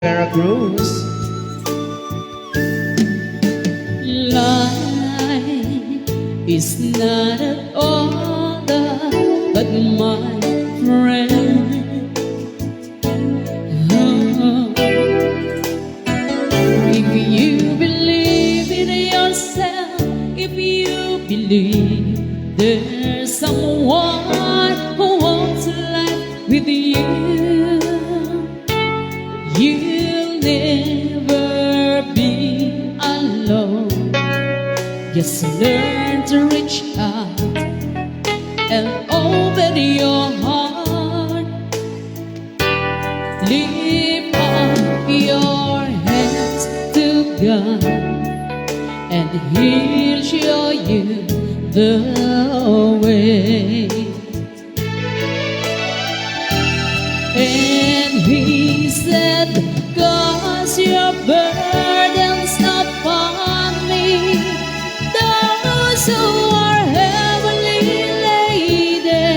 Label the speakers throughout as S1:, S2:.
S1: Veracruz.
S2: Life is not at all but my friend. Oh, if you believe in yourself, if you believe there's someone who wants life with you, you'll never be alone. Just learn to reach out and open your heart. Lift up your hands to God, and He'll show you the way. And He said, "Cause your burdens upon me, those who are heavily laden.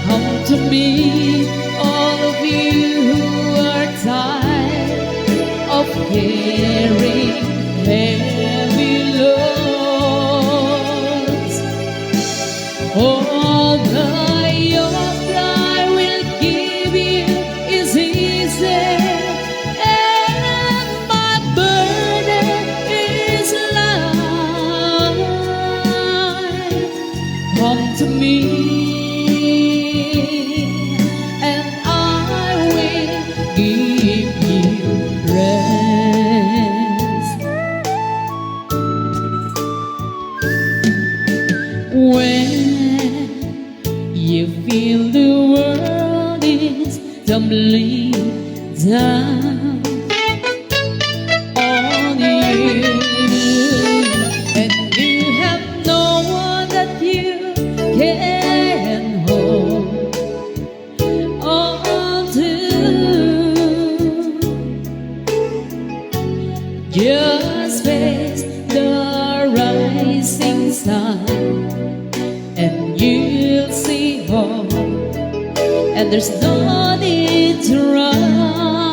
S2: Come to me, all of you who are tired of carrying heavy loads. All the yoke I will give you is easy, and my burden is light. Come to me, and I will give you rest." When you feel the world is tumbling down on you, and you have no one that you can hold on to, just face the rising sun, and you'll see hope, and there's no need to run.